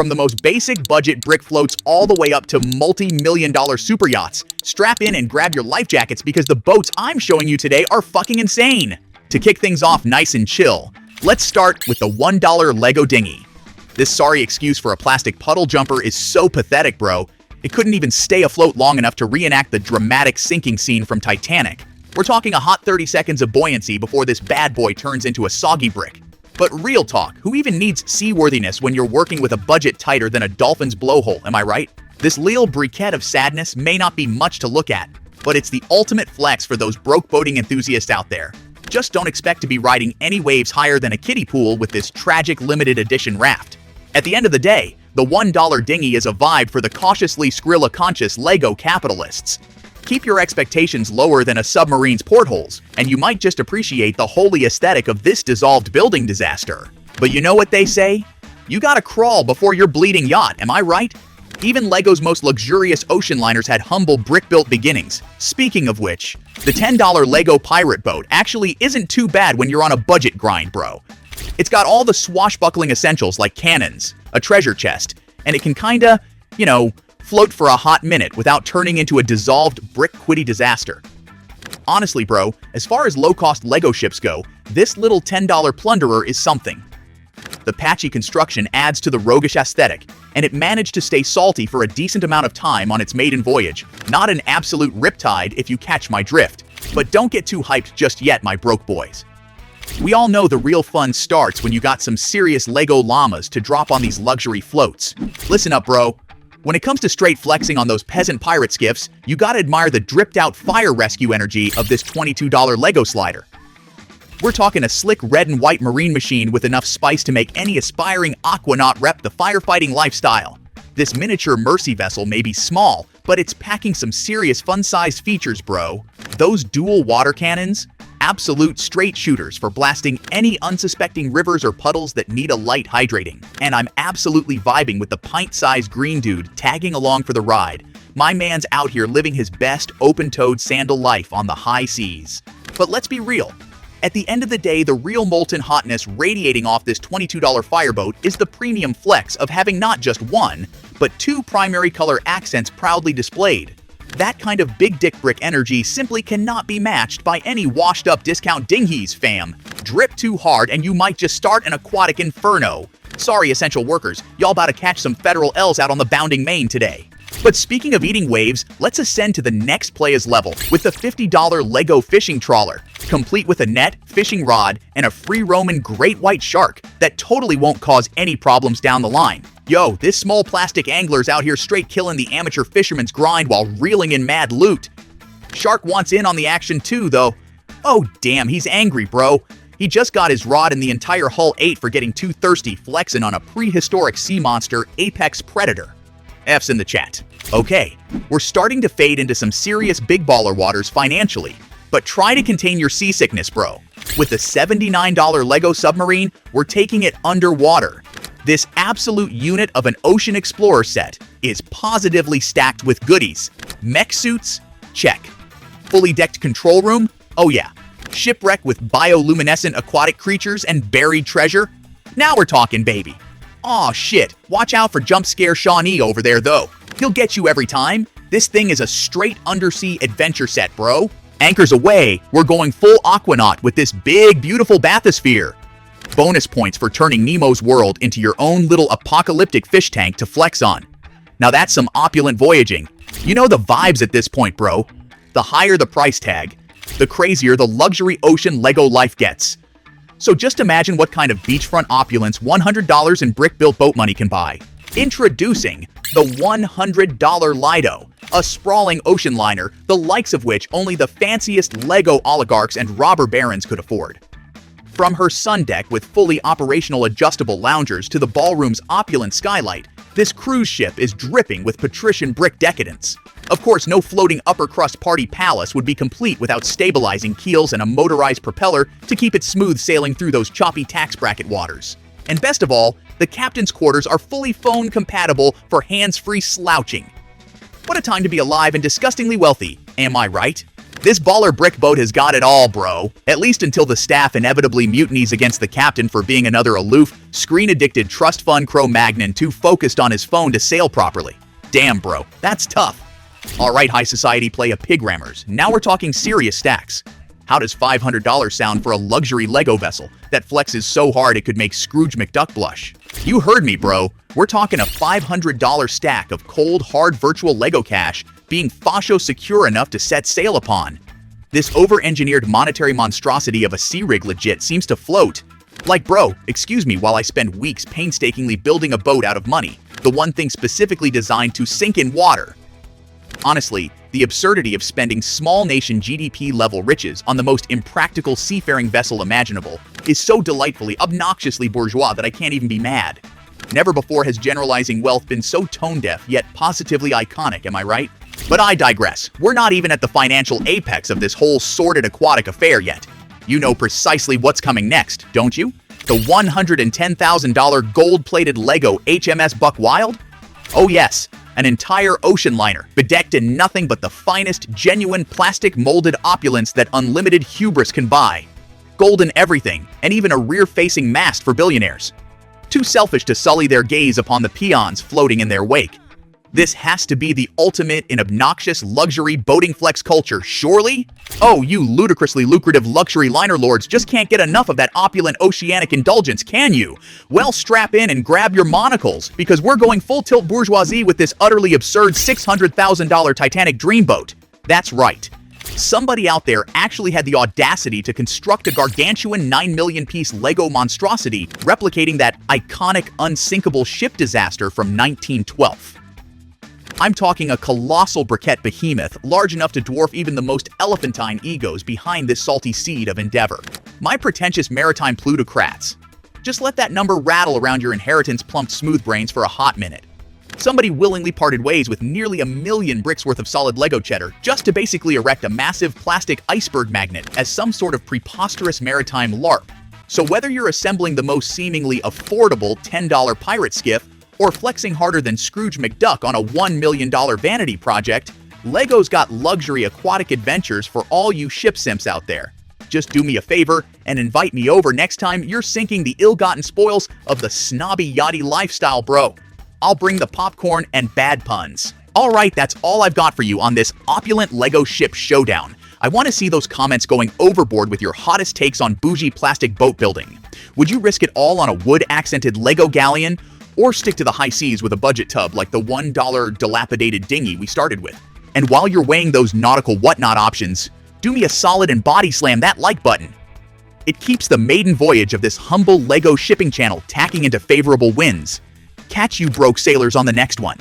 From the most basic budget brick floats all the way up to multi-million-dollar super yachts, strap in and grab your life jackets because the boats I'm showing you today are fucking insane. To kick things off nice and chill, let's start with the $1 Lego dinghy. This sorry excuse for a plastic puddle jumper is so pathetic, bro. It couldn't even stay afloat long enough to reenact the dramatic sinking scene from Titanic. We're talking a hot 30 seconds of buoyancy before this bad boy turns into a soggy brick. But real talk, who even needs seaworthiness when you're working with a budget tighter than a dolphin's blowhole, am I right? This little briquette of sadness may not be much to look at, but it's the ultimate flex for those broke boating enthusiasts out there. Just don't expect to be riding any waves higher than a kiddie pool with this tragic limited edition raft. At the end of the day, the $1 dinghy is a vibe for the cautiously Skrilla-conscious Lego capitalists. Keep your expectations lower than a submarine's portholes, and you might just appreciate the holy aesthetic of this dissolved building disaster. But you know what they say? You gotta crawl before you're bleeding yacht, am I right? Even Lego's most luxurious ocean liners had humble brick-built beginnings. Speaking of which, the $10 Lego pirate boat actually isn't too bad when you're on a budget grind, bro. It's got all the swashbuckling essentials like cannons, a treasure chest, and it can kinda, float for a hot minute without turning into a dissolved brick-quitty disaster. Honestly, bro, as far as low-cost Lego ships go, this little $10 plunderer is something. The patchy construction adds to the roguish aesthetic, and it managed to stay salty for a decent amount of time on its maiden voyage. Not an absolute riptide if you catch my drift. But don't get too hyped just yet, my broke boys. We all know the real fun starts when you got some serious Lego llamas to drop on these luxury floats. Listen up, bro. When it comes to straight flexing on those peasant pirate skiffs, you gotta admire the dripped-out fire rescue energy of this $22 Lego slider. We're talking a slick red and white marine machine with enough spice to make any aspiring aquanaut rep the firefighting lifestyle. This miniature mercy vessel may be small, but it's packing some serious fun-sized features, bro. Those dual water cannons? Absolute straight shooters for blasting any unsuspecting rivers or puddles that need a light hydrating. And I'm absolutely vibing with the pint-sized green dude tagging along for the ride. My man's out here living his best open-toed sandal life on the high seas. But let's be real. At the end of the day, the real molten hotness radiating off this $22 fireboat is the premium flex of having not just one, but two primary color accents proudly displayed. That kind of big dick brick energy simply cannot be matched by any washed-up discount dinghies, fam. Drip too hard and you might just start an aquatic inferno. Sorry, essential workers, y'all about to catch some federal L's out on the bounding main today. But speaking of eating waves, let's ascend to the next player's level with the $50 Lego fishing trawler, complete with a net, fishing rod, and a free-roaming great white shark that totally won't cause any problems down the line. Yo, this small plastic angler's out here straight killing the amateur fisherman's grind while reeling in mad loot. Shark wants in on the action too, though. Oh damn, he's angry, bro. He just got his rod and the entire hull ate for getting too thirsty flexing on a prehistoric sea monster apex predator. F's in the chat. Okay, we're starting to fade into some serious big baller waters financially, but try to contain your seasickness, bro. With the $79 Lego submarine, we're taking it underwater. This absolute unit of an ocean explorer set is positively stacked with goodies. Mech suits? Check. Fully decked control room? Oh yeah. Shipwreck with bioluminescent aquatic creatures and buried treasure? Now we're talking, baby. Aw shit, watch out for jump scare Shawnee over there though. He'll get you every time. This thing is a straight undersea adventure set, bro. Anchors away, we're going full aquanaut with this big, beautiful bathysphere. Bonus points for turning Nemo's world into your own little apocalyptic fish tank to flex on. Now that's some opulent voyaging. You know the vibes at this point, bro. The higher the price tag, the crazier the luxury ocean Lego life gets. So just imagine what kind of beachfront opulence $100 in brick-built boat money can buy. Introducing the $100 Lido, a sprawling ocean liner, the likes of which only the fanciest Lego oligarchs and robber barons could afford. From her sun deck with fully operational adjustable loungers to the ballroom's opulent skylight, this cruise ship is dripping with patrician brick decadence. Of course, no floating upper-crust party palace would be complete without stabilizing keels and a motorized propeller to keep it smooth sailing through those choppy tax bracket waters. And best of all, the captain's quarters are fully phone compatible for hands-free slouching. What a time to be alive and disgustingly wealthy, am I right? This baller brick boat has got it all, bro. At least until the staff inevitably mutinies against the captain for being another aloof, screen-addicted trust fund Cro-Magnon too focused on his phone to sail properly. Damn, bro, that's tough. Alright, high society play a pig rammers. Now we're talking serious stacks. How does $500 sound for a luxury Lego vessel that flexes so hard it could make Scrooge McDuck blush? You heard me, bro. We're talking a $500 stack of cold, hard virtual Lego cash being fascio secure enough to set sail upon. This over-engineered monetary monstrosity of a sea rig legit seems to float. Like, bro, excuse me while I spend weeks painstakingly building a boat out of money, the one thing specifically designed to sink in water. Honestly, the absurdity of spending small nation GDP-level riches on the most impractical seafaring vessel imaginable is so delightfully, obnoxiously bourgeois that I can't even be mad. Never before has generalizing wealth been so tone-deaf yet positively iconic, am I right? But I digress. We're not even at the financial apex of this whole sordid aquatic affair yet. You know precisely what's coming next, don't you? The $110,000 gold-plated Lego HMS Buck Wild? Oh yes, an entire ocean liner, bedecked in nothing but the finest, genuine, plastic-molded opulence that unlimited hubris can buy. Gold in everything, and even a rear-facing mast for billionaires. Too selfish to sully their gaze upon the peons floating in their wake. This has to be the ultimate in obnoxious luxury boating flex culture, surely? Oh, you ludicrously lucrative luxury liner lords just can't get enough of that opulent oceanic indulgence, can you? Well, strap in and grab your monocles, because we're going full-tilt bourgeoisie with this utterly absurd $600,000 Titanic dreamboat. That's right. Somebody out there actually had the audacity to construct a gargantuan 9 million piece Lego monstrosity replicating that iconic unsinkable ship disaster from 1912. I'm talking a colossal briquette behemoth, large enough to dwarf even the most elephantine egos behind this salty seed of endeavor. My pretentious maritime plutocrats. Just let that number rattle around your inheritance-plumped smooth brains for a hot minute. Somebody willingly parted ways with nearly 1 million bricks worth of solid Lego cheddar just to basically erect a massive plastic iceberg magnet as some sort of preposterous maritime LARP. So whether you're assembling the most seemingly affordable $10 pirate skiff, or flexing harder than Scrooge McDuck on a $1 million vanity project, Lego's got luxury aquatic adventures for all you ship simps out there. Just do me a favor and invite me over next time you're sinking the ill-gotten spoils of the snobby yachty lifestyle, bro. I'll bring the popcorn and bad puns. Alright, that's all I've got for you on this opulent Lego ship showdown. I want to see those comments going overboard with your hottest takes on bougie plastic boat building. Would you risk it all on a wood-accented Lego galleon? Or stick to the high seas with a budget tub like the $1 dilapidated dinghy we started with? And while you're weighing those nautical whatnot options, do me a solid and body slam that like button. It keeps the maiden voyage of this humble Lego shipping channel tacking into favorable winds. Catch you broke sailors on the next one.